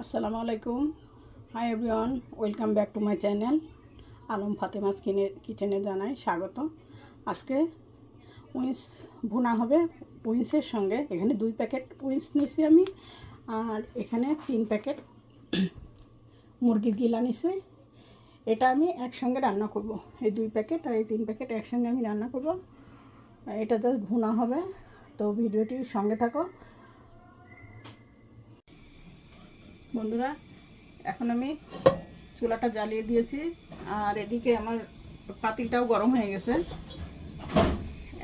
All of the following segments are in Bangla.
আসসালামু আলাইকুম। Hi everyone, welcome back to my channel. Alam Fatema's কিচেনে জানাই স্বাগত। আজকে উইন্স ভুনা হবে। উইন্সের সঙ্গে এখানে 2 প্যাকেট উইন্স নিয়েছি আমি, আর এখানে 3 প্যাকেট মুরগির গিলা নিয়েছি। এটা আমি একসঙ্গে রান্না করব। এই 2 প্যাকেট আর এই 3 প্যাকেট একসঙ্গে আমি রান্না করব। এটা জাস্ট ভুনা হবে, তো ভিডিওটির সঙ্গে থাকো বন্ধুরা। এখন আমি চুলাটা জ্বালিয়ে দিয়েছি, আর এদিকে আমার পাতিলটাও গরম হয়ে গেছে।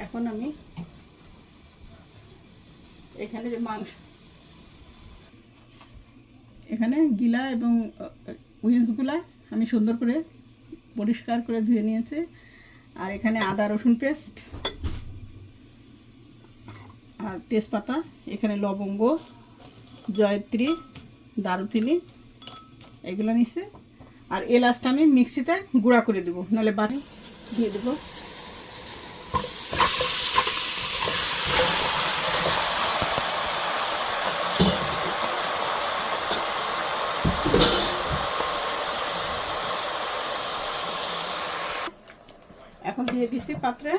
এখন আমি এখানে যে মাংস, এখানে গিলা এবং উইন্সগুলা আমি সুন্দর করে পরিষ্কার করে ধুয়ে নিয়েছি। আর এখানে আদা রসুন পেস্ট আর তেজপাতা, এখানে লবঙ্গ, জয়ত্রী, দারুচিনি এগুলো নিচ্ছে। আর এলাচটা আমি মিক্সিতে গুঁড়া করে দেবো, নাহলে বাটি দিয়ে দেবো। এখন দিয়ে দিচ্ছি পাত্রে,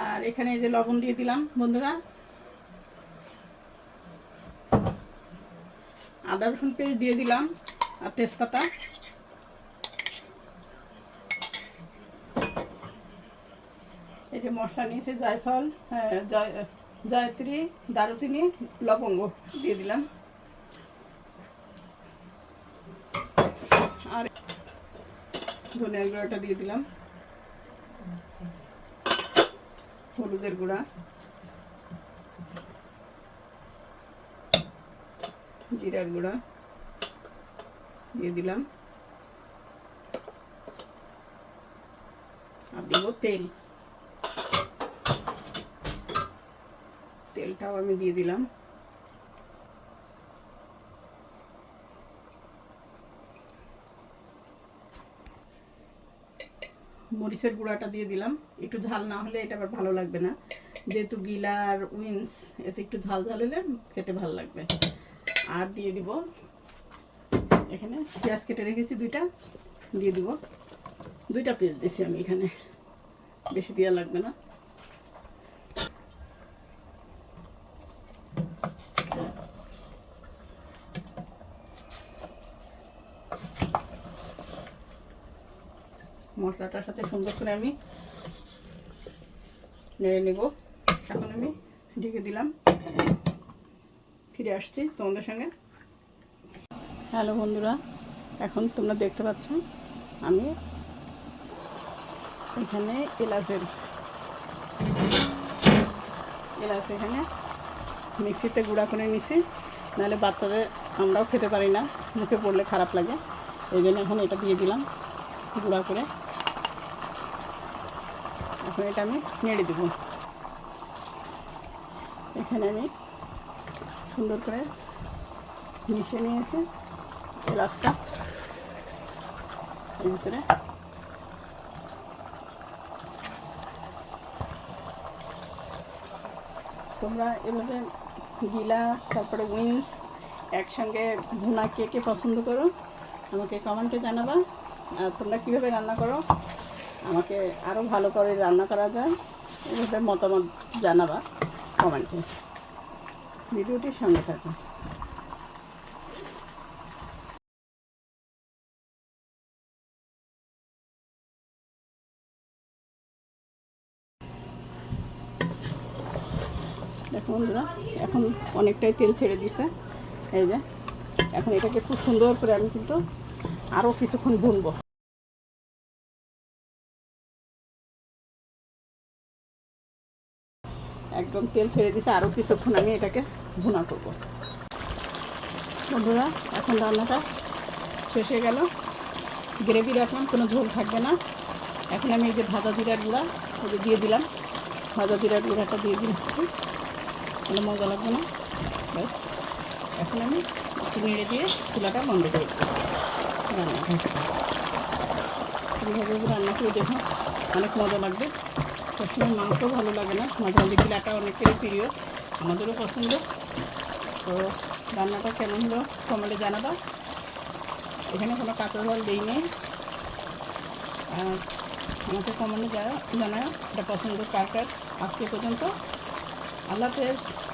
আর এখানে এই যে লবণ দিয়ে দিলাম বন্ধুরা। আদা রসুন পেস্ট দিয়ে দিলাম আর তেজপাতা। এই যে মশলা নিয়েছে জয়ফল, জয়ত্রী, দারুচিনি, লবঙ্গ দিয়ে দিলাম। আর ধনিয়ার গুঁড়াটা দিয়ে দিলাম, হলুদের গুঁড়া, জিরার গুঁড়া দিয়ে দিলাম, আর দেবো তেল। তেলটাও আমি দিয়ে দিলাম। মরিচের গুঁড়াটা দিয়ে দিলাম। একটু ঝাল না হলে এটা আবার ভালো লাগবে না, যেহেতু গিলা আর উইন্স এতে একটু ঝাল ঝাল হলে খেতে ভালো লাগবে। আর দিয়ে দিব এখানে পেঁয়াজ কেটে রেখেছি 2টা, দিয়ে দিব। 2টা পেঁয়াজ দিয়েছি আমি এখানে, বেশি দেওয়া লাগবে না। মশলাটার সাথে সুন্দর করে আমি নেড়ে নেব। এখন আমি ঢেকে দিলাম, ফিরে আসছি তোমাদের সঙ্গে। হ্যালো বন্ধুরা, এখন তোমরা দেখতে পাচ্ছ আমি এখানে এলাচ এখানে মিক্সিতে গুঁড়া করে নিছি, নাহলে বাচ্চাদের আমরাও খেতে পারি না, মুখে পড়লে খারাপ লাগে। এই জন্য এখন এটা দিয়ে দিলাম গুঁড়া করে। এখন এটা আমি নেড়ে দেব। এখানে আমি সুন্দর করে মিশিয়ে নিয়েছি এলাচটা এর ভিতরে। তোমরা এভাবে গিলা তারপরে উইন্স একসঙ্গে ভুনা কে কে পছন্দ করো আমাকে কমেন্টে জানাবা। আর তোমরা কীভাবে রান্না করো আমাকে আরও ভালো করে রান্না করা যায় এভাবে মতামত জানাবা কমেন্টে। ভিডিওটির সঙ্গে থাকো। দেখো বন্ধুরা, এখন অনেকটাই তেল ছেড়ে দিছে। এই যে এখন এটাকে খুব সুন্দর করে আমি কিন্তু আরও কিছুক্ষণ ভুনবো। একদম তেল ছেড়ে দিছে, আরও কিছুক্ষণ আমি এটাকে ভুনা করব বন্ধুরা। এখন রান্নাটা শেষ হয়ে গেল, গ্রেভি রাখলাম, কোনো ঝোল থাকবে না। এখন আমি এই যে ভাজা জিরার গুঁড়া ওটা দিয়ে দিলাম, ভাজা জিরার গুঁড়াটা দিয়ে দিচ্ছি, কোনো মজা লাগবে না। ব্যাস এখন আমি একটু নেড়ে দিয়ে চুলাটা বন্ধ করে দেবো। এইভাবে রান্না করে দেখুন, অনেক মজা লাগবে। সবসময় মাংস ভালো লাগে না, মাঝে মাঝে গিলাটা অনেকেরই প্রিয়, আমাদেরও পছন্দ। তো রান্নাটা কেমন হলো কমেন্টে জানাবা। এখানে কোনো কাঁচা ঝাল দিইনি। আর আমাকে কমেন্টে জানাও এটা পছন্দ কার কার। আজকে পর্যন্ত, আল্লাহ হাফেজ।